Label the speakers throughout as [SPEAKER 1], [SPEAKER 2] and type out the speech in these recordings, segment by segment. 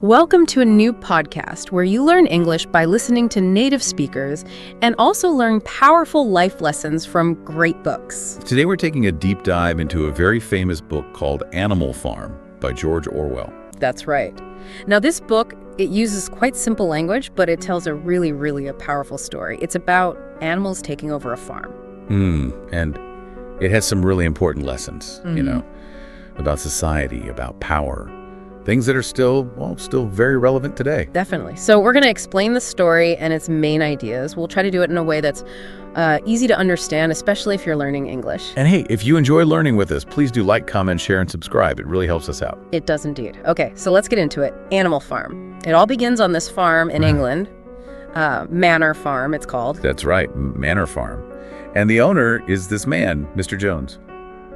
[SPEAKER 1] Welcome to a new podcast where you learn English by listening to native speakers and also learn powerful life lessons from great books.
[SPEAKER 2] Today we're taking a deep dive into a very famous book called Animal Farm by George Orwell.
[SPEAKER 1] That's right. Now this book, it uses quite simple language, but it tells a really powerful story. It's about animals taking over a farm.
[SPEAKER 2] And it has some really important lessons, about society, about power. Things that are still very relevant today.
[SPEAKER 1] Definitely. So we're going to explain the story and its main ideas. We'll try to do it in a way that's easy to understand, especially if you're learning English.
[SPEAKER 2] And hey, if you enjoy learning with us, please do like, comment, share, and subscribe. It really helps us out.
[SPEAKER 1] It does indeed. Okay, so let's get into it. Animal Farm. It all begins on this farm in England. Manor Farm, it's called.
[SPEAKER 2] That's right, Manor Farm. And the owner is this man, Mr. Jones.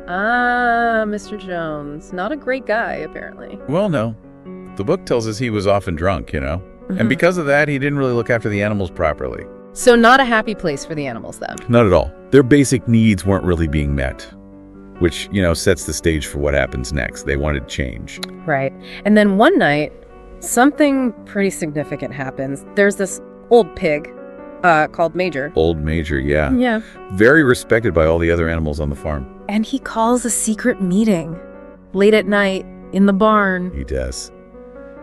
[SPEAKER 1] Mr. Jones. Not a great guy, apparently.
[SPEAKER 2] Well, no. The book tells us he was often drunk, And because of that, he didn't really look after the animals properly.
[SPEAKER 1] So not a happy place for the animals, then?
[SPEAKER 2] Not at all. Their basic needs weren't really being met, which, sets the stage for what happens next. They wanted change.
[SPEAKER 1] Right. And then one night, something pretty significant happens. There's this old pig called Major.
[SPEAKER 2] Old Major, yeah.
[SPEAKER 1] Yeah.
[SPEAKER 2] Very respected by all the other animals on the farm.
[SPEAKER 1] And he calls a secret meeting late at night in the barn.
[SPEAKER 2] He does.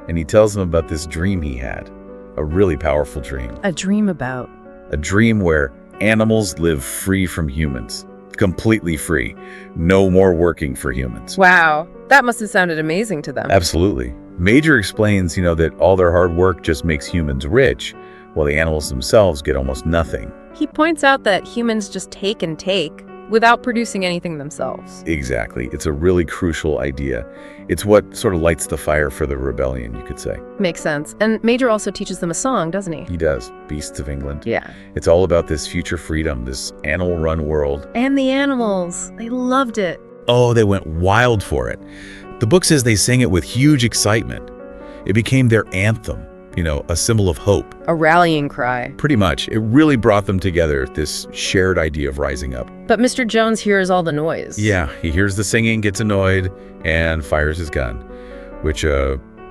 [SPEAKER 2] And he tells them about this dream he had. A really powerful dream.
[SPEAKER 1] A dream about?
[SPEAKER 2] A dream where animals live free from humans. Completely free. No more working for humans.
[SPEAKER 1] Wow. That must have sounded amazing to them.
[SPEAKER 2] Absolutely. Major explains, that all their hard work just makes humans rich, while the animals themselves get almost nothing.
[SPEAKER 1] He points out that humans just take and take without producing anything themselves.
[SPEAKER 2] Exactly. It's a really crucial idea. It's what sort of lights the fire for the rebellion, you could say.
[SPEAKER 1] Makes sense. And Major also teaches them a song, doesn't he?
[SPEAKER 2] He does. Beasts of England.
[SPEAKER 1] Yeah.
[SPEAKER 2] It's all about this future freedom, this animal-run world.
[SPEAKER 1] And the animals. They loved it.
[SPEAKER 2] Oh, they went wild for it. The book says they sang it with huge excitement. It became their anthem. A symbol of hope.
[SPEAKER 1] A rallying cry.
[SPEAKER 2] Pretty much. It really brought them together, this shared idea of rising up.
[SPEAKER 1] But Mr. Jones hears all the noise.
[SPEAKER 2] Yeah, he hears the singing, gets annoyed, and fires his gun, which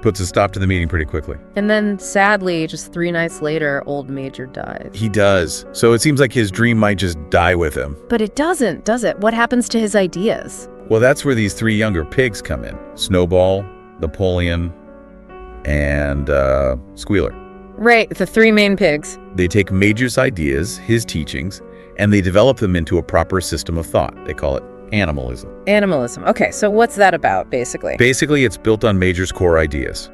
[SPEAKER 2] puts a stop to the meeting pretty quickly.
[SPEAKER 1] And then, sadly, just 3 nights later, old Major dies.
[SPEAKER 2] He does. So it seems like his dream might just die with him.
[SPEAKER 1] But it doesn't, does it? What happens to his ideas?
[SPEAKER 2] Well, that's where these 3 younger pigs come in. Snowball, Napoleon, and Squealer.
[SPEAKER 1] Right, the 3 main pigs.
[SPEAKER 2] They take Major's ideas, his teachings, and they develop them into a proper system of thought. They call it animalism.
[SPEAKER 1] Animalism. Okay, so what's that about, basically?
[SPEAKER 2] Basically, it's built on Major's core ideas.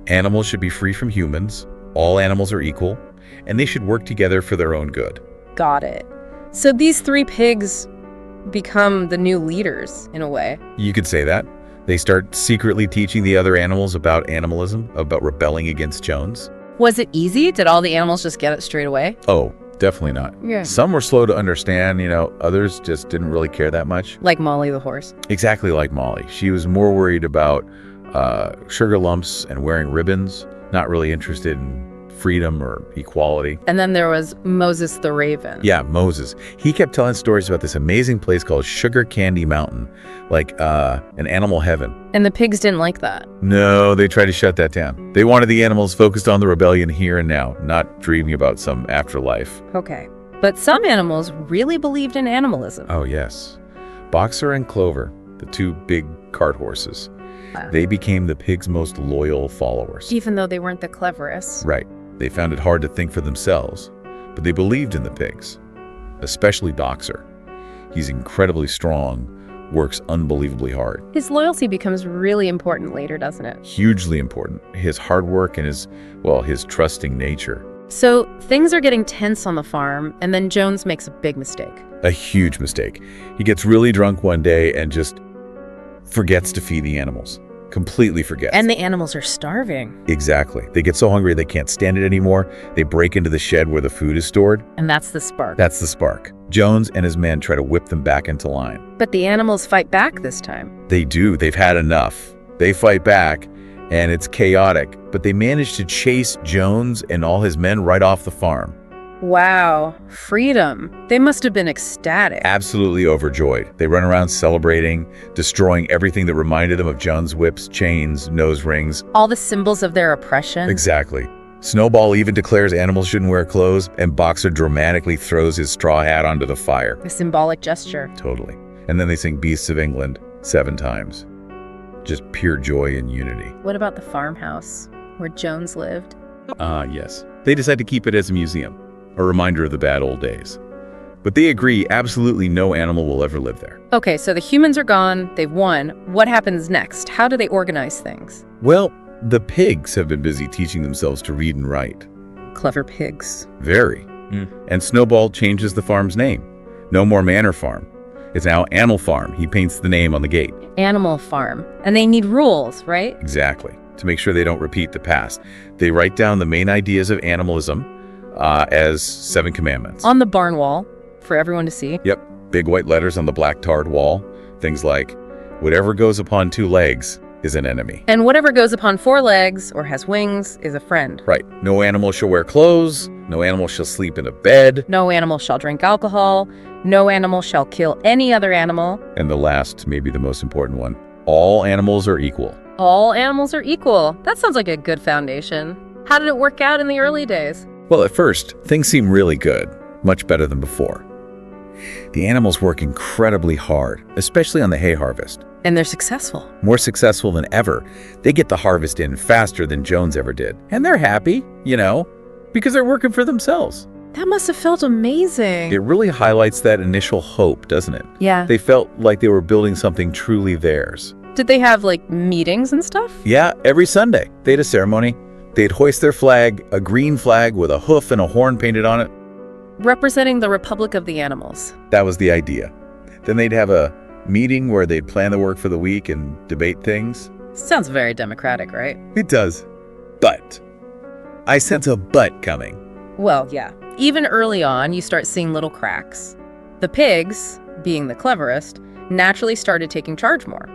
[SPEAKER 2] Animals should be free from humans, all animals are equal, and they should work together for their own good.
[SPEAKER 1] Got it. So these 3 pigs become the new leaders, in a way.
[SPEAKER 2] You could say that. They start secretly teaching the other animals about animalism, about rebelling against Jones.
[SPEAKER 1] Was it easy? Did all the animals just get it straight away?
[SPEAKER 2] Oh, definitely not.
[SPEAKER 1] Yeah.
[SPEAKER 2] Some were slow to understand, others just didn't really care that much.
[SPEAKER 1] Like Molly the horse.
[SPEAKER 2] Exactly like Molly. She was more worried about sugar lumps and wearing ribbons, not really interested in freedom or equality.
[SPEAKER 1] And then there was Moses the raven.
[SPEAKER 2] Yeah, Moses. He kept telling stories about this amazing place called Sugar Candy Mountain, like an animal heaven.
[SPEAKER 1] And the pigs didn't like that.
[SPEAKER 2] No, they tried to shut that down. They wanted the animals focused on the rebellion here and now, not dreaming about some afterlife.
[SPEAKER 1] Okay. But some animals really believed in animalism.
[SPEAKER 2] Oh, yes. Boxer and Clover, the 2 big cart horses, they became the pigs' most loyal followers.
[SPEAKER 1] Even though they weren't the cleverest.
[SPEAKER 2] Right. They found it hard to think for themselves, but they believed in the pigs, especially Boxer. He's incredibly strong, works unbelievably hard.
[SPEAKER 1] His loyalty becomes really important later, doesn't it?
[SPEAKER 2] Hugely important. His hard work and his trusting nature.
[SPEAKER 1] So things are getting tense on the farm, and then Jones makes a big mistake.
[SPEAKER 2] A huge mistake. He gets really drunk one day and just forgets to feed the animals. Completely forgets.
[SPEAKER 1] And the animals are starving.
[SPEAKER 2] Exactly. They get so hungry they can't stand it anymore. They break into the shed where the food is stored.
[SPEAKER 1] And that's the spark.
[SPEAKER 2] That's the spark. Jones and his men try to whip them back into line.
[SPEAKER 1] But the animals fight back this time.
[SPEAKER 2] They do. They've had enough. They fight back, and it's chaotic. But they manage to chase Jones and all his men right off the farm.
[SPEAKER 1] Wow, freedom. They must have been ecstatic.
[SPEAKER 2] Absolutely overjoyed. They run around celebrating, destroying everything that reminded them of John's whips, chains, nose rings.
[SPEAKER 1] All the symbols of their oppression.
[SPEAKER 2] Exactly. Snowball even declares animals shouldn't wear clothes, and Boxer dramatically throws his straw hat onto the fire.
[SPEAKER 1] A symbolic gesture.
[SPEAKER 2] Totally. And then they sing Beasts of England 7 times. Just pure joy and unity.
[SPEAKER 1] What about the farmhouse where Jones lived?
[SPEAKER 2] Yes. They decide to keep it as a museum, a reminder of the bad old days. But they agree absolutely no animal will ever live there.
[SPEAKER 1] Okay, so the humans are gone, they've won. What happens next? How do they organize things?
[SPEAKER 2] Well, the pigs have been busy teaching themselves to read and write.
[SPEAKER 1] Clever pigs.
[SPEAKER 2] Very. And Snowball changes the farm's name. No more Manor Farm. It's now Animal Farm. He paints the name on the gate.
[SPEAKER 1] Animal Farm. And they need rules, right?
[SPEAKER 2] Exactly. To make sure they don't repeat the past. They write down the main ideas of animalism as 7 commandments.
[SPEAKER 1] On the barn wall for everyone to see.
[SPEAKER 2] Yep. Big white letters on the black tarred wall. Things like, whatever goes upon 2 legs is an enemy.
[SPEAKER 1] And whatever goes upon 4 legs or has wings is a friend.
[SPEAKER 2] Right. No animal shall wear clothes. No animal shall sleep in a bed.
[SPEAKER 1] No animal shall drink alcohol. No animal shall kill any other animal.
[SPEAKER 2] And the last, maybe the most important one, all animals are equal.
[SPEAKER 1] All animals are equal. That sounds like a good foundation. How did it work out in the early days?
[SPEAKER 2] Well, at first, things seem really good, much better than before. The animals work incredibly hard, especially on the hay harvest.
[SPEAKER 1] And they're successful.
[SPEAKER 2] More successful than ever. They get the harvest in faster than Jones ever did. And they're happy, because they're working for themselves.
[SPEAKER 1] That must have felt amazing.
[SPEAKER 2] It really highlights that initial hope, doesn't it?
[SPEAKER 1] Yeah.
[SPEAKER 2] They felt like they were building something truly theirs.
[SPEAKER 1] Did they have, meetings and stuff?
[SPEAKER 2] Yeah, every Sunday. They had a ceremony. They'd hoist their flag, a green flag with a hoof and a horn painted on it.
[SPEAKER 1] Representing the Republic of the Animals.
[SPEAKER 2] That was the idea. Then they'd have a meeting where they'd plan the work for the week and debate things.
[SPEAKER 1] Sounds very democratic, right?
[SPEAKER 2] It does. But I sense a but coming.
[SPEAKER 1] Well, yeah. Even early on, you start seeing little cracks. The pigs, being the cleverest, naturally started taking charge more,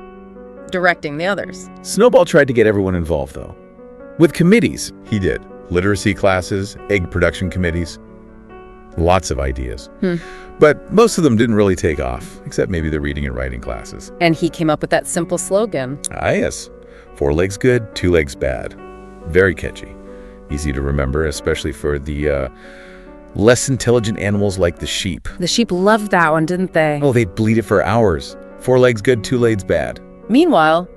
[SPEAKER 1] directing the others.
[SPEAKER 2] Snowball tried to get everyone involved, though. With committees, he did. Literacy classes, egg production committees. Lots of ideas. But most of them didn't really take off, except maybe the reading and writing classes.
[SPEAKER 1] And he came up with that simple slogan.
[SPEAKER 2] Ah, yes. 4 legs good, 2 legs bad. Very catchy. Easy to remember, especially for the less intelligent animals like the sheep.
[SPEAKER 1] The sheep loved that one, didn't they?
[SPEAKER 2] Oh, they'd bleat it for hours. 4 legs good, 2 legs bad.
[SPEAKER 1] Meanwhile,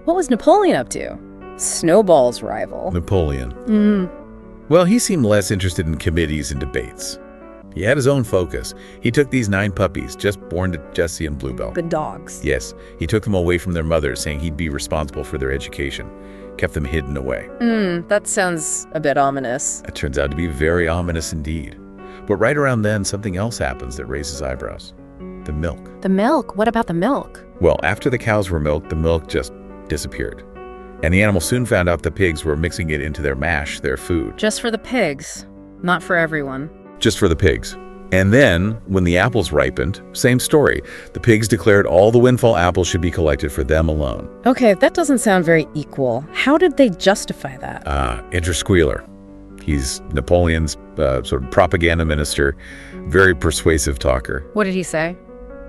[SPEAKER 1] what was Napoleon up to? Snowball's rival.
[SPEAKER 2] Napoleon. Well, he seemed less interested in committees and debates. He had his own focus. He took these 9 puppies, just born to Jessie and Bluebell.
[SPEAKER 1] The dogs.
[SPEAKER 2] Yes, he took them away from their mothers, saying he'd be responsible for their education. Kept them hidden away.
[SPEAKER 1] That sounds a bit ominous.
[SPEAKER 2] It turns out to be very ominous indeed. But right around then, something else happens that raises eyebrows. The milk.
[SPEAKER 1] The milk? What about the milk?
[SPEAKER 2] Well, after the cows were milked, the milk just disappeared. And the animals soon found out the pigs were mixing it into their mash, their food.
[SPEAKER 1] Just for the pigs, not for everyone.
[SPEAKER 2] Just for the pigs. And then, when the apples ripened, same story. The pigs declared all the windfall apples should be collected for them alone.
[SPEAKER 1] Okay, that doesn't sound very equal. How did they justify that?
[SPEAKER 2] Enter Squealer. He's Napoleon's sort of propaganda minister, very persuasive talker.
[SPEAKER 1] What did he say?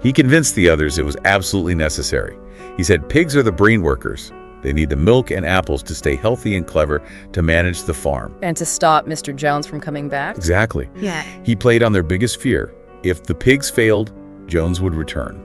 [SPEAKER 2] He convinced the others it was absolutely necessary. He said pigs are the brain workers. They need the milk and apples to stay healthy and clever to manage the farm.
[SPEAKER 1] And to stop Mr. Jones from coming back?
[SPEAKER 2] Exactly.
[SPEAKER 1] Yeah.
[SPEAKER 2] He played on their biggest fear. If the pigs failed, Jones would return.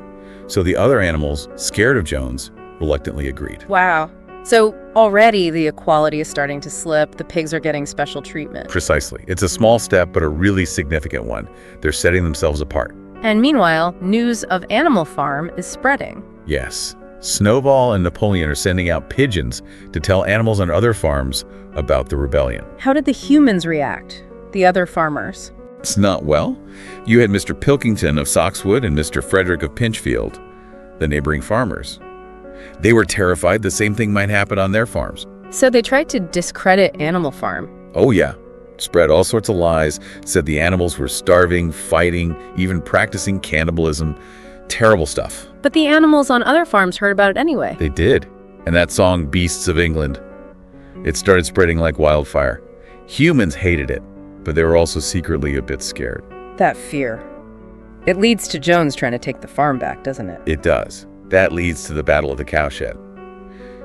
[SPEAKER 2] So the other animals, scared of Jones, reluctantly agreed.
[SPEAKER 1] Wow. So already the equality is starting to slip. The pigs are getting special treatment.
[SPEAKER 2] Precisely. It's a small step, but a really significant one. They're setting themselves apart.
[SPEAKER 1] And meanwhile, news of Animal Farm is spreading.
[SPEAKER 2] Yes. Snowball and Napoleon are sending out pigeons to tell animals on other farms about the rebellion.
[SPEAKER 1] How did the humans react? The other farmers?
[SPEAKER 2] It's not well. You had Mr. Pilkington of Soxwood and Mr. Frederick of Pinchfield, the neighboring farmers. They were terrified the same thing might happen on their farms.
[SPEAKER 1] So they tried to discredit Animal Farm.
[SPEAKER 2] Oh yeah. Spread all sorts of lies, said the animals were starving, fighting, even practicing cannibalism. Terrible stuff.
[SPEAKER 1] But the animals on other farms heard about it anyway.
[SPEAKER 2] They did. And that song, Beasts of England, it started spreading like wildfire. Humans hated it. but they were also secretly a bit scared.
[SPEAKER 1] That fear. It leads to Jones trying to take the farm back, doesn't it?
[SPEAKER 2] It does. That leads to the Battle of the Cowshed.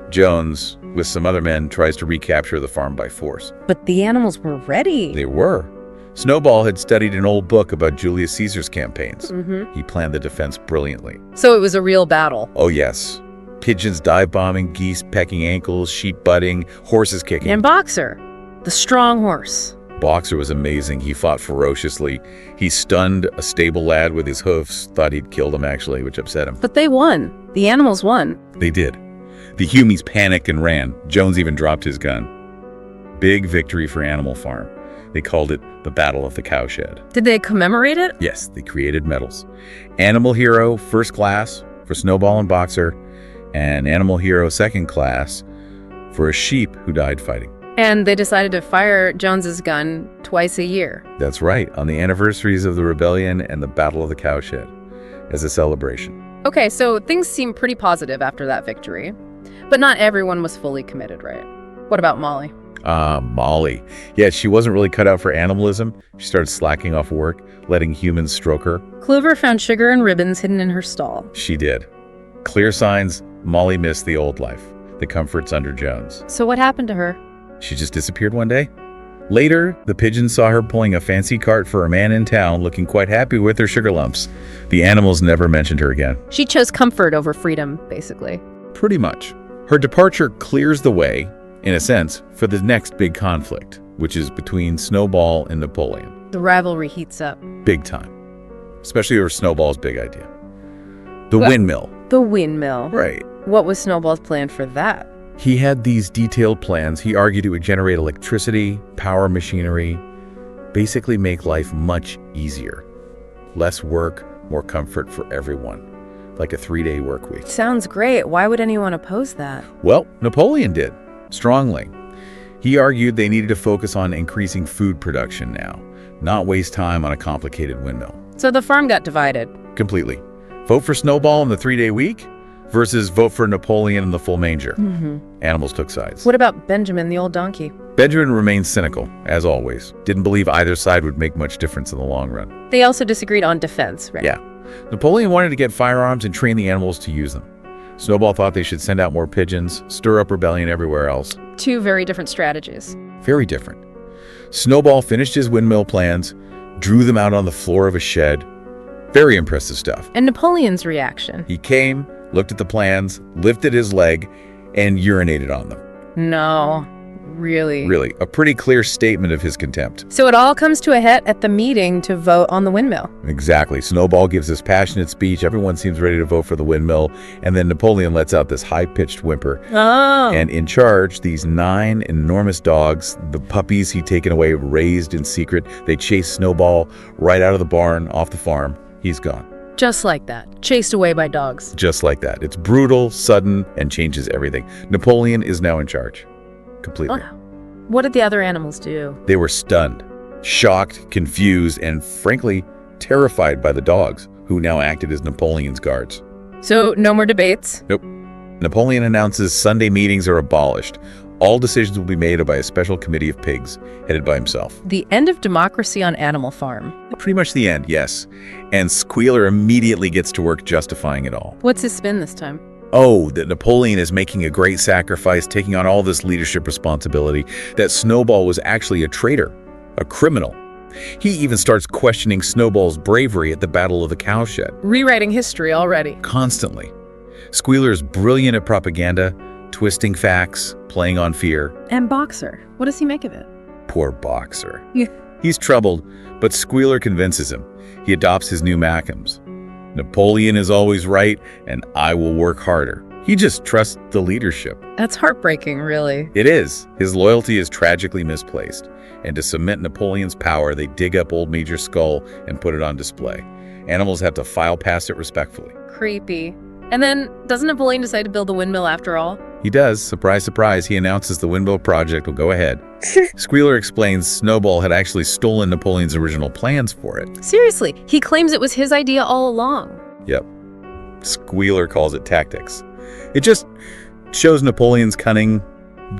[SPEAKER 2] Jones, with some other men, tries to recapture the farm by force.
[SPEAKER 1] But the animals were ready.
[SPEAKER 2] They were. Snowball had studied an old book about Julius Caesar's campaigns. He planned the defense brilliantly.
[SPEAKER 1] So it was a real battle.
[SPEAKER 2] Oh, yes. Pigeons dive-bombing, geese pecking ankles, sheep butting, horses kicking.
[SPEAKER 1] And Boxer, the strong horse.
[SPEAKER 2] Boxer was amazing. He fought ferociously. He stunned a stable lad with his hoofs, thought he'd killed him actually, which upset him.
[SPEAKER 1] But they won. The animals won.
[SPEAKER 2] They did. The Humies panicked and ran. Jones even dropped his gun. Big victory for Animal Farm. They called it the Battle of the Cowshed.
[SPEAKER 1] Did they commemorate it?
[SPEAKER 2] Yes, they created medals. Animal Hero First Class for Snowball and Boxer, and Animal Hero Second Class for a sheep who died fighting.
[SPEAKER 1] And they decided to fire Jones's gun twice a year.
[SPEAKER 2] That's right, on the anniversaries of the rebellion and the Battle of the Cowshed, as a celebration.
[SPEAKER 1] Okay, so things seem pretty positive after that victory. But not everyone was fully committed, right? What about Molly?
[SPEAKER 2] Molly. Yeah, she wasn't really cut out for animalism. She started slacking off work, letting humans stroke her.
[SPEAKER 1] Clover found sugar and ribbons hidden in her stall.
[SPEAKER 2] She did. Clear signs Molly missed the old life, the comforts under Jones.
[SPEAKER 1] So what happened to her?
[SPEAKER 2] She just disappeared one day. Later, the pigeons saw her pulling a fancy cart for a man in town, looking quite happy with her sugar lumps. The animals never mentioned her again.
[SPEAKER 1] She chose comfort over freedom, basically.
[SPEAKER 2] Pretty much. Her departure clears the way, in a sense, for the next big conflict, which is between Snowball and Napoleon.
[SPEAKER 1] The rivalry heats up.
[SPEAKER 2] Big time. Especially over Snowball's big idea. The windmill.
[SPEAKER 1] The windmill.
[SPEAKER 2] Right.
[SPEAKER 1] What was Snowball's plan for that?
[SPEAKER 2] He had these detailed plans. He argued it would generate electricity, power machinery, basically make life much easier. Less work, more comfort for everyone. Like a 3-day work week.
[SPEAKER 1] Sounds great. Why would anyone oppose that?
[SPEAKER 2] Well, Napoleon did, strongly. He argued they needed to focus on increasing food production now, not waste time on a complicated windmill.
[SPEAKER 1] So the farm got divided.
[SPEAKER 2] Completely. Vote for Snowball in the 3-day week versus vote for Napoleon in the full manger. Animals took sides.
[SPEAKER 1] What about Benjamin, the old donkey?
[SPEAKER 2] Benjamin remained cynical, as always. Didn't believe either side would make much difference in the long run.
[SPEAKER 1] They also disagreed on defense, right?
[SPEAKER 2] Yeah. Napoleon wanted to get firearms and train the animals to use them. Snowball thought they should send out more pigeons, stir up rebellion everywhere else.
[SPEAKER 1] Two very different strategies.
[SPEAKER 2] Very different. Snowball finished his windmill plans, drew them out on the floor of a shed. Very impressive stuff.
[SPEAKER 1] And Napoleon's reaction?
[SPEAKER 2] He came, looked at the plans, lifted his leg, and urinated on them.
[SPEAKER 1] No, really?
[SPEAKER 2] Really, a pretty clear statement of his contempt.
[SPEAKER 1] So it all comes to a head at the meeting to vote on the windmill.
[SPEAKER 2] Exactly. Snowball gives this passionate speech. Everyone seems ready to vote for the windmill. And then Napoleon lets out this high-pitched whimper.
[SPEAKER 1] Oh.
[SPEAKER 2] And in charge, these 9 enormous dogs, the puppies he'd taken away, raised in secret, they chase Snowball right out of the barn, off the farm. He's gone.
[SPEAKER 1] Just like that. Chased away by dogs.
[SPEAKER 2] Just like that. It's brutal, sudden, and changes everything. Napoleon is now in charge. Completely.
[SPEAKER 1] Oh. What did the other animals do?
[SPEAKER 2] They were stunned, shocked, confused, and frankly, terrified by the dogs, who now acted as Napoleon's guards.
[SPEAKER 1] So no more debates?
[SPEAKER 2] Nope. Napoleon announces Sunday meetings are abolished. All decisions will be made by a special committee of pigs, headed by himself.
[SPEAKER 1] The end of democracy on Animal Farm.
[SPEAKER 2] Pretty much the end, yes. And Squealer immediately gets to work justifying it all.
[SPEAKER 1] What's his spin this time?
[SPEAKER 2] Oh, that Napoleon is making a great sacrifice, taking on all this leadership responsibility, that Snowball was actually a traitor, a criminal. He even starts questioning Snowball's bravery at the Battle of the Cowshed.
[SPEAKER 1] Rewriting history already.
[SPEAKER 2] Constantly. Squealer is brilliant at propaganda, twisting facts, playing on fear.
[SPEAKER 1] And Boxer, what does he make of it?
[SPEAKER 2] Poor Boxer.
[SPEAKER 1] Yeah.
[SPEAKER 2] He's troubled, but Squealer convinces him. He adopts his new maxims. Napoleon is always right, and I will work harder. He just trusts the leadership.
[SPEAKER 1] That's heartbreaking, really.
[SPEAKER 2] It is. His loyalty is tragically misplaced. And to cement Napoleon's power, they dig up old Major's skull and put it on display. Animals have to file past it respectfully.
[SPEAKER 1] Creepy. And then, doesn't Napoleon decide to build a windmill after all?
[SPEAKER 2] He does. Surprise, surprise. He announces the windmill project will go ahead. Squealer explains Snowball had actually stolen Napoleon's original plans for it.
[SPEAKER 1] Seriously, he claims it was his idea all along.
[SPEAKER 2] Yep. Squealer calls it tactics. It just shows Napoleon's cunning,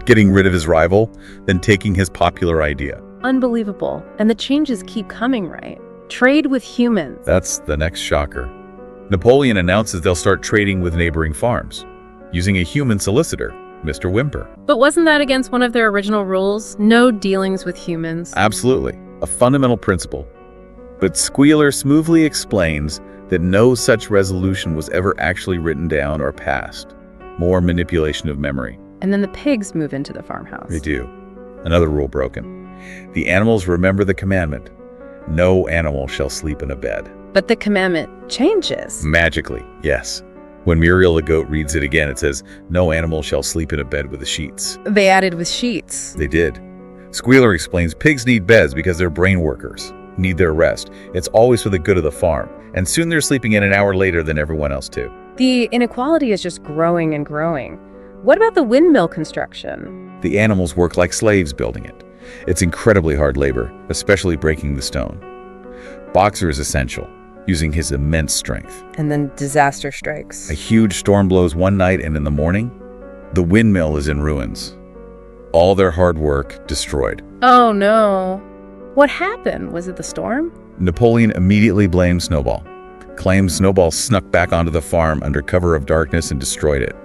[SPEAKER 2] getting rid of his rival, then taking his popular idea.
[SPEAKER 1] Unbelievable. And the changes keep coming, right? Trade with humans.
[SPEAKER 2] That's the next shocker. Napoleon announces they'll start trading with neighboring farms, using a human solicitor, Mr. Whymper.
[SPEAKER 1] But wasn't that against one of their original rules? No dealings with humans.
[SPEAKER 2] Absolutely, a fundamental principle. But Squealer smoothly explains that no such resolution was ever actually written down or passed. More manipulation of memory.
[SPEAKER 1] And then the pigs move into the farmhouse.
[SPEAKER 2] They do. Another rule broken. The animals remember the commandment. No animal shall sleep in a bed.
[SPEAKER 1] But the commandment changes.
[SPEAKER 2] Magically, yes. When Muriel the goat reads it again, it says, no animal shall sleep in a bed with the sheets.
[SPEAKER 1] They added with sheets.
[SPEAKER 2] They did. Squealer explains pigs need beds because they're brain workers, need their rest. It's always for the good of the farm. And soon they're sleeping in an hour later than everyone else too.
[SPEAKER 1] The inequality is just growing and growing. What about the windmill construction?
[SPEAKER 2] The animals work like slaves building it. It's incredibly hard labor, especially breaking the stone. Boxer is essential, using his immense strength.
[SPEAKER 1] And then disaster strikes.
[SPEAKER 2] A huge storm blows one night, and in the morning, the windmill is in ruins. All their hard work destroyed.
[SPEAKER 1] Oh no. What happened? Was it the storm?
[SPEAKER 2] Napoleon immediately blames Snowball, claims Snowball snuck back onto the farm under cover of darkness and destroyed it.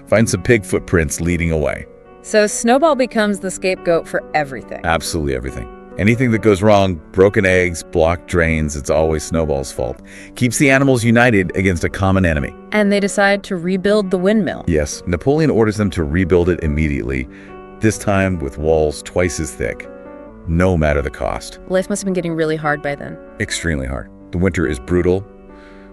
[SPEAKER 2] Finds some pig footprints leading away.
[SPEAKER 1] So Snowball becomes the scapegoat for everything.
[SPEAKER 2] Absolutely everything. Anything that goes wrong, broken eggs, blocked drains, it's always Snowball's fault. Keeps the animals united against a common enemy.
[SPEAKER 1] And they decide to rebuild the windmill.
[SPEAKER 2] Yes, Napoleon orders them to rebuild it immediately, this time with walls twice as thick, no matter the cost.
[SPEAKER 1] Life must have been getting really hard by then.
[SPEAKER 2] Extremely hard. The winter is brutal,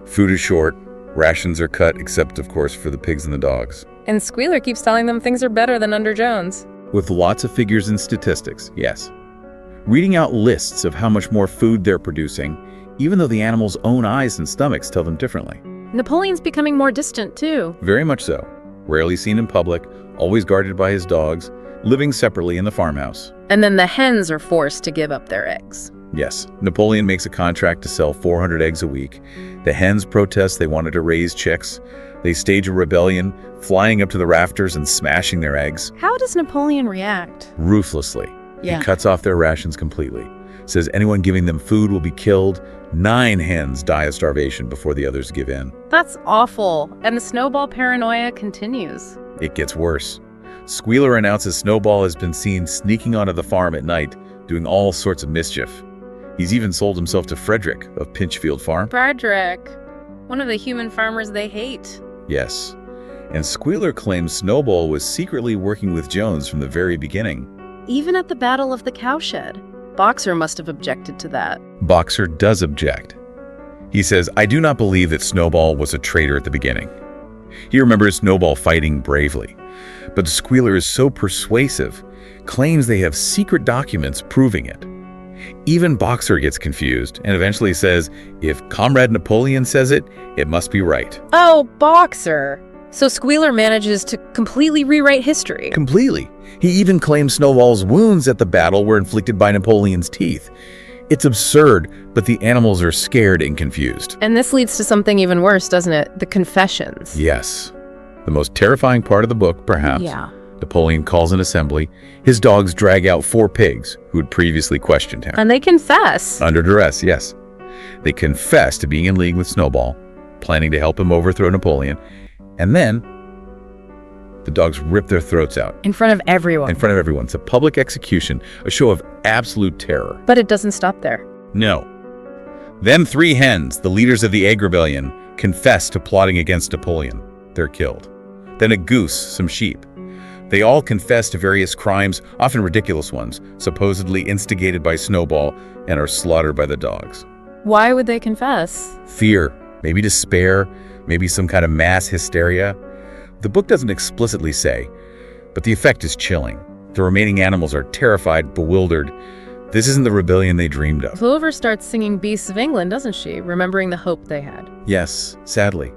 [SPEAKER 2] food is short, rations are cut, except of course for the pigs and the dogs.
[SPEAKER 1] And Squealer keeps telling them things are better than under Jones.
[SPEAKER 2] With lots of figures and statistics, yes. Reading out lists of how much more food they're producing, even though the animals' own eyes and stomachs tell them differently.
[SPEAKER 1] Napoleon's becoming more distant too.
[SPEAKER 2] Very much so. Rarely seen in public, always guarded by his dogs, living separately in the farmhouse.
[SPEAKER 1] And then the hens are forced to give up their eggs.
[SPEAKER 2] Yes, Napoleon makes a contract to sell 400 eggs a week. The hens protest they wanted to raise chicks. They stage a rebellion, flying up to the rafters and smashing their eggs.
[SPEAKER 1] How does Napoleon react?
[SPEAKER 2] Ruthlessly.
[SPEAKER 1] Yeah.
[SPEAKER 2] He cuts off their rations completely. Says anyone giving them food will be killed. 9 hens die of starvation before the others give in.
[SPEAKER 1] That's awful. And the Snowball paranoia continues.
[SPEAKER 2] It gets worse. Squealer announces Snowball has been seen sneaking onto the farm at night, doing all sorts of mischief. He's even sold himself to Frederick of Pinchfield Farm.
[SPEAKER 1] Frederick, one of the human farmers they hate.
[SPEAKER 2] Yes. And Squealer claims Snowball was secretly working with Jones from the very beginning.
[SPEAKER 1] Even at the Battle of the Cowshed, Boxer must have objected to that.
[SPEAKER 2] Boxer does object. He says, I do not believe that Snowball was a traitor at the beginning. He remembers Snowball fighting bravely. But Squealer is so persuasive, claims they have secret documents proving it. Even Boxer gets confused and eventually says, if Comrade Napoleon says it, it must be right.
[SPEAKER 1] Oh, Boxer! So Squealer manages to completely rewrite history.
[SPEAKER 2] Completely. He even claims Snowball's wounds at the battle were inflicted by Napoleon's teeth. It's absurd, but the animals are scared and confused.
[SPEAKER 1] And this leads to something even worse, doesn't it? The confessions.
[SPEAKER 2] Yes. The most terrifying part of the book, perhaps.
[SPEAKER 1] Yeah.
[SPEAKER 2] Napoleon calls an assembly. His dogs drag out 4 pigs who had previously questioned him.
[SPEAKER 1] And they confess.
[SPEAKER 2] Under duress, yes. They confess to being in league with Snowball, planning to help him overthrow Napoleon. And then the dogs rip their throats out.
[SPEAKER 1] In front of everyone.
[SPEAKER 2] In front of everyone. It's a public execution, a show of absolute terror.
[SPEAKER 1] But it doesn't stop there.
[SPEAKER 2] No. Then 3 hens, the leaders of the Egg Rebellion, confess to plotting against Napoleon. They're killed. Then a goose, some sheep. They all confess to various crimes, often ridiculous ones, supposedly instigated by Snowball, and are slaughtered by the dogs.
[SPEAKER 1] Why would they confess?
[SPEAKER 2] Fear, maybe despair, maybe some kind of mass hysteria. The book doesn't explicitly say, but the effect is chilling. The remaining animals are terrified, bewildered. This isn't the rebellion they dreamed of.
[SPEAKER 1] Clover starts singing Beasts of England, doesn't she? Remembering the hope they had.
[SPEAKER 2] Yes, sadly.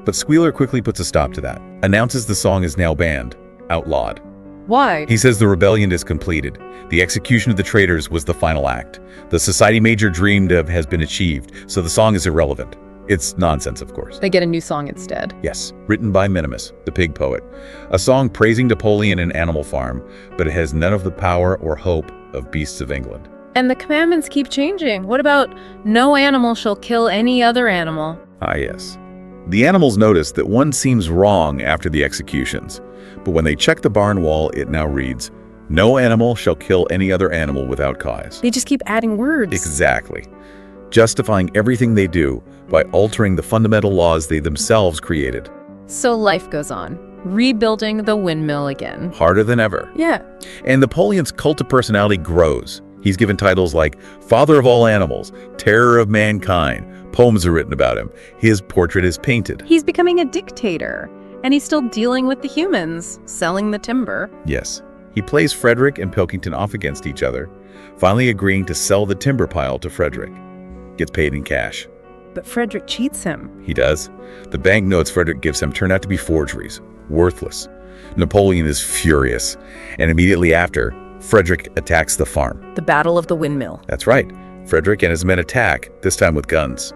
[SPEAKER 2] But Squealer quickly puts a stop to that, announces the song is now banned, outlawed.
[SPEAKER 1] Why?
[SPEAKER 2] He says the rebellion is completed. The execution of the traitors was the final act. The society Major dreamed of has been achieved, so the song is irrelevant. It's nonsense, of course.
[SPEAKER 1] They get a new song instead.
[SPEAKER 2] Yes, written by Minimus, the pig poet. A song praising Napoleon and Animal Farm, but it has none of the power or hope of Beasts of England.
[SPEAKER 1] And the commandments keep changing. What about no animal shall kill any other animal?
[SPEAKER 2] Ah, yes. The animals notice that one seems wrong after the executions, but when they check the barn wall, it now reads, no animal shall kill any other animal without cause.
[SPEAKER 1] They just keep adding words.
[SPEAKER 2] Exactly. Justifying everything they do by altering the fundamental laws they themselves created.
[SPEAKER 1] So life goes on, rebuilding the windmill again.
[SPEAKER 2] Harder than ever.
[SPEAKER 1] Yeah.
[SPEAKER 2] And Napoleon's cult of personality grows. He's given titles like Father of All Animals, Terror of Mankind. Poems are written about him. His portrait is painted.
[SPEAKER 1] He's becoming a dictator, and he's still dealing with the humans, selling the timber.
[SPEAKER 2] Yes. He plays Frederick and Pilkington off against each other, finally agreeing to sell the timber pile to Frederick. Gets paid in cash.
[SPEAKER 1] But Frederick cheats him.
[SPEAKER 2] He does. The banknotes Frederick gives him turn out to be forgeries, worthless. Napoleon is furious, and immediately after, Frederick attacks the farm.
[SPEAKER 1] The Battle of the Windmill.
[SPEAKER 2] That's right. Frederick and his men attack, this time with guns.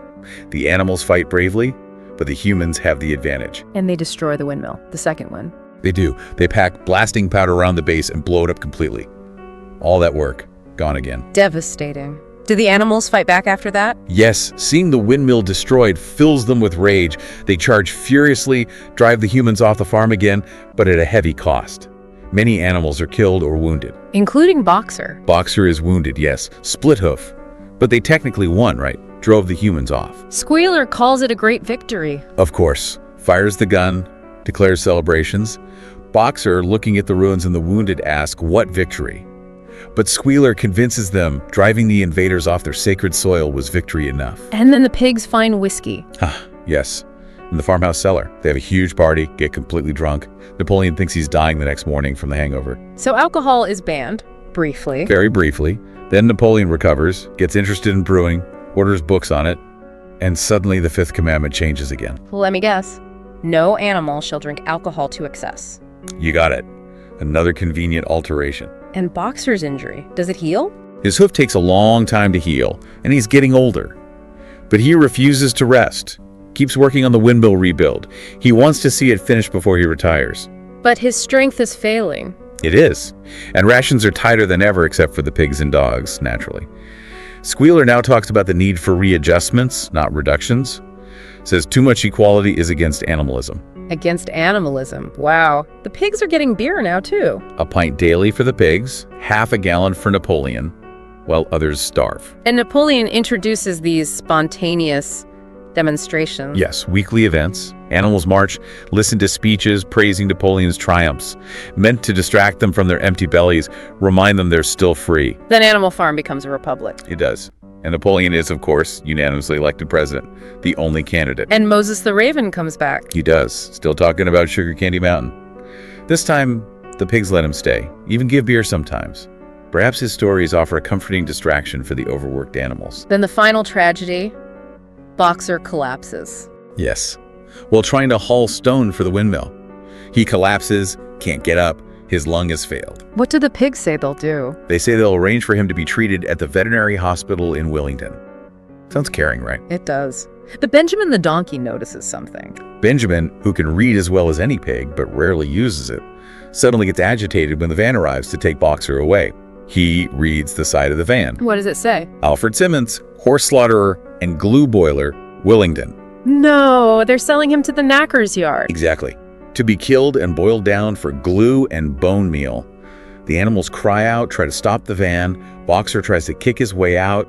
[SPEAKER 2] The animals fight bravely, but the humans have the advantage.
[SPEAKER 1] And they destroy the windmill, the second one.
[SPEAKER 2] They do. They pack blasting powder around the base and blow it up completely. All that work, gone again.
[SPEAKER 1] Devastating. Do the animals fight back after that?
[SPEAKER 2] Yes, seeing the windmill destroyed fills them with rage. They charge furiously, drive the humans off the farm again, but at a heavy cost. Many animals are killed or wounded.
[SPEAKER 1] Including Boxer.
[SPEAKER 2] Boxer is wounded, yes, split hoof. But they technically won, right? Drove the humans off.
[SPEAKER 1] Squealer calls it a great victory.
[SPEAKER 2] Of course. Fires the gun, declares celebrations. Boxer, looking at the ruins and the wounded, asks, what victory? But Squealer convinces them driving the invaders off their sacred soil was victory enough.
[SPEAKER 1] And then the pigs find whiskey.
[SPEAKER 2] Yes. In the farmhouse cellar. They have a huge party, get completely drunk. Napoleon thinks he's dying the next morning from the hangover.
[SPEAKER 1] So alcohol is banned, briefly.
[SPEAKER 2] Very briefly. Then Napoleon recovers, gets interested in brewing, orders books on it, and suddenly the fifth commandment changes again.
[SPEAKER 1] Let me guess. No animal shall drink alcohol to excess.
[SPEAKER 2] You got it. Another convenient alteration.
[SPEAKER 1] And Boxer's injury, does it heal?
[SPEAKER 2] His hoof takes a long time to heal, and he's getting older. But he refuses to rest, keeps working on the windmill rebuild. He wants to see it finished before he retires.
[SPEAKER 1] But his strength is failing.
[SPEAKER 2] It is. And rations are tighter than ever except for the pigs and dogs, naturally. Squealer now talks about the need for readjustments, not reductions. Says too much equality is against animalism.
[SPEAKER 1] Against animalism. Wow. The pigs are getting beer now, too.
[SPEAKER 2] A pint daily for the pigs, half a gallon for Napoleon, while others starve.
[SPEAKER 1] And Napoleon introduces these spontaneous demonstrations.
[SPEAKER 2] Yes, weekly events. Animals march, listen to speeches praising Napoleon's triumphs, meant to distract them from their empty bellies, remind them they're still free.
[SPEAKER 1] Then Animal Farm becomes a republic.
[SPEAKER 2] It does. And Napoleon is, of course, unanimously elected president, the only candidate.
[SPEAKER 1] And Moses the Raven comes back.
[SPEAKER 2] He does, still talking about Sugar Candy Mountain. This time, the pigs let him stay, even give beer sometimes. Perhaps his stories offer a comforting distraction for the overworked animals.
[SPEAKER 1] Then the final tragedy, Boxer collapses.
[SPEAKER 2] Yes, while trying to haul stone for the windmill. He collapses, can't get up, his lung has failed.
[SPEAKER 1] What do the pigs say they'll do?
[SPEAKER 2] They say they'll arrange for him to be treated at the veterinary hospital in Willington. Sounds caring, right?
[SPEAKER 1] It does. But Benjamin the donkey notices something.
[SPEAKER 2] Benjamin, who can read as well as any pig but rarely uses it, suddenly gets agitated when the van arrives to take Boxer away. He reads the side of the van.
[SPEAKER 1] What does it say?
[SPEAKER 2] Alfred Simmons, horse slaughterer and glue boiler, Willington.
[SPEAKER 1] No, they're selling him to the knacker's yard.
[SPEAKER 2] Exactly. To be killed and boiled down for glue and bone meal. The animals cry out, try to stop the van. Boxer tries to kick his way out,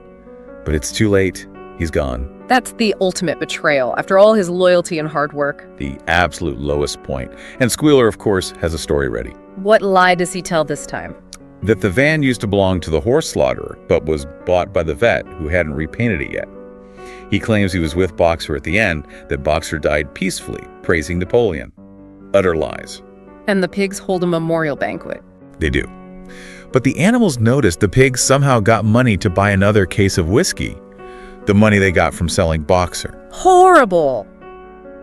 [SPEAKER 2] but it's too late. He's gone.
[SPEAKER 1] That's the ultimate betrayal, after all his loyalty and hard work.
[SPEAKER 2] The absolute lowest point. And Squealer, of course, has a story ready.
[SPEAKER 1] What lie does he tell this time?
[SPEAKER 2] That the van used to belong to the horse slaughterer, but was bought by the vet who hadn't repainted it yet. He claims he was with Boxer at the end, that Boxer died peacefully, praising Napoleon. Utter lies.
[SPEAKER 1] And the pigs hold a memorial banquet.
[SPEAKER 2] They do. But the animals noticed the pigs somehow got money to buy another case of whiskey. The money they got from selling Boxer.
[SPEAKER 1] Horrible!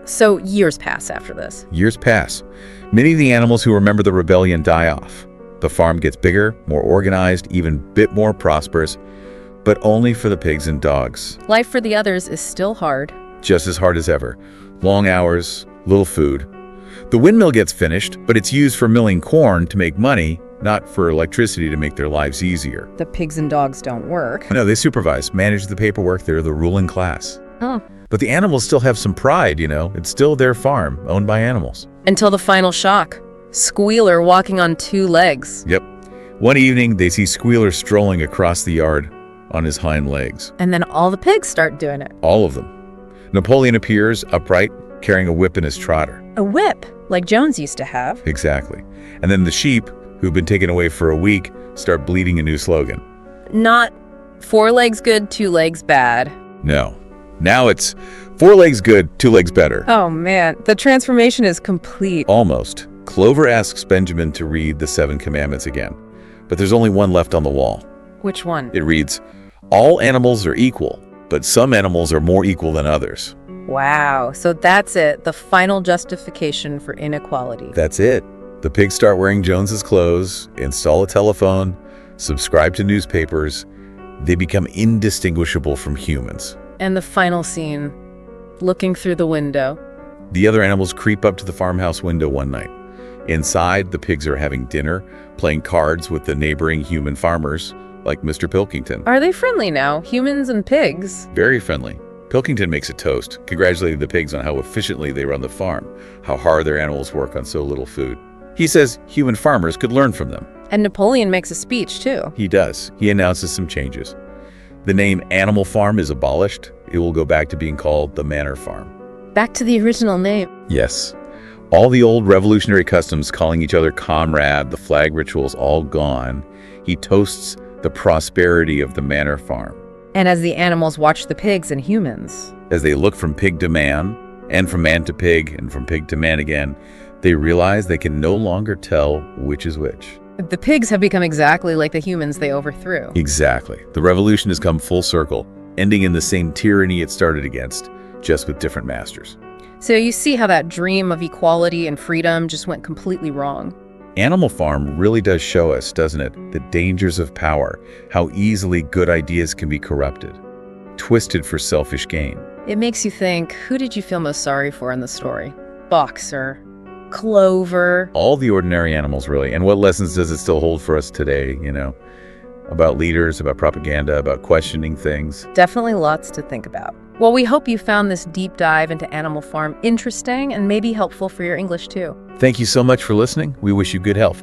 [SPEAKER 1] So years pass after this.
[SPEAKER 2] Years pass. Many of the animals who remember the rebellion die off. The farm gets bigger, more organized, even a bit more prosperous, but only for the pigs and dogs.
[SPEAKER 1] Life for the others is still hard.
[SPEAKER 2] just as hard as ever. Long hours, little food. The windmill gets finished, but it's used for milling corn to make money, not for electricity to make their lives easier.
[SPEAKER 1] The pigs and dogs don't work.
[SPEAKER 2] No, they supervise, manage the paperwork. They're the ruling class.
[SPEAKER 1] Oh.
[SPEAKER 2] But the animals still have some pride, you know. It's still their farm, owned by animals.
[SPEAKER 1] Until the final shock. Squealer walking on 2 legs.
[SPEAKER 2] Yep. One evening, they see Squealer strolling across the yard on his hind legs.
[SPEAKER 1] And then all the pigs start doing it.
[SPEAKER 2] All of them. Napoleon appears, upright, carrying a whip in his trotter.
[SPEAKER 1] A whip, like Jones used to have.
[SPEAKER 2] Exactly. And then the sheep, who've been taken away for a week, start bleating a new slogan.
[SPEAKER 1] Not 4 legs good, 2 legs bad.
[SPEAKER 2] No. Now it's 4 legs good, 2 legs better.
[SPEAKER 1] Oh man, the transformation is complete.
[SPEAKER 2] Almost. Clover asks Benjamin to read the 7 commandments again. But there's only one left on the wall.
[SPEAKER 1] Which one?
[SPEAKER 2] It reads, "All animals are equal, but some animals are more equal than others."
[SPEAKER 1] Wow, so that's it, the final justification for inequality.
[SPEAKER 2] That's it. The pigs start wearing Jones's clothes, install a telephone, subscribe to newspapers. They become indistinguishable from humans.
[SPEAKER 1] And the final scene, looking through the window.
[SPEAKER 2] The other animals creep up to the farmhouse window one night. Inside, the pigs are having dinner, playing cards with the neighboring human farmers, like Mr. Pilkington.
[SPEAKER 1] Are they friendly now, humans and pigs?
[SPEAKER 2] Very friendly. Pilkington makes a toast, congratulating the pigs on how efficiently they run the farm, how hard their animals work on so little food. He says human farmers could learn from them.
[SPEAKER 1] And Napoleon makes a speech, too.
[SPEAKER 2] He does. He announces some changes. The name Animal Farm is abolished. It will go back to being called the Manor Farm.
[SPEAKER 1] Back to the original name.
[SPEAKER 2] Yes. All the old revolutionary customs, calling each other comrade, the flag rituals, all gone. He toasts the prosperity of the Manor Farm.
[SPEAKER 1] And as the animals watch the pigs and humans.
[SPEAKER 2] As they look from pig to man, and from man to pig, and from pig to man again, they realize they can no longer tell which is which.
[SPEAKER 1] The pigs have become exactly like the humans they overthrew.
[SPEAKER 2] Exactly. The revolution has come full circle, ending in the same tyranny it started against, just with different masters.
[SPEAKER 1] So you see how that dream of equality and freedom just went completely wrong.
[SPEAKER 2] Animal Farm really does show us, doesn't it, the dangers of power, how easily good ideas can be corrupted, twisted for selfish gain.
[SPEAKER 1] It makes you think, who did you feel most sorry for in the story? Boxer, Clover.
[SPEAKER 2] All the ordinary animals, really. And what lessons does it still hold for us today, you know? About leaders, about propaganda, about questioning things.
[SPEAKER 1] Definitely lots to think about. Well, we hope you found this deep dive into Animal Farm interesting and maybe helpful for your English too.
[SPEAKER 2] Thank you so much for listening. We wish you good health.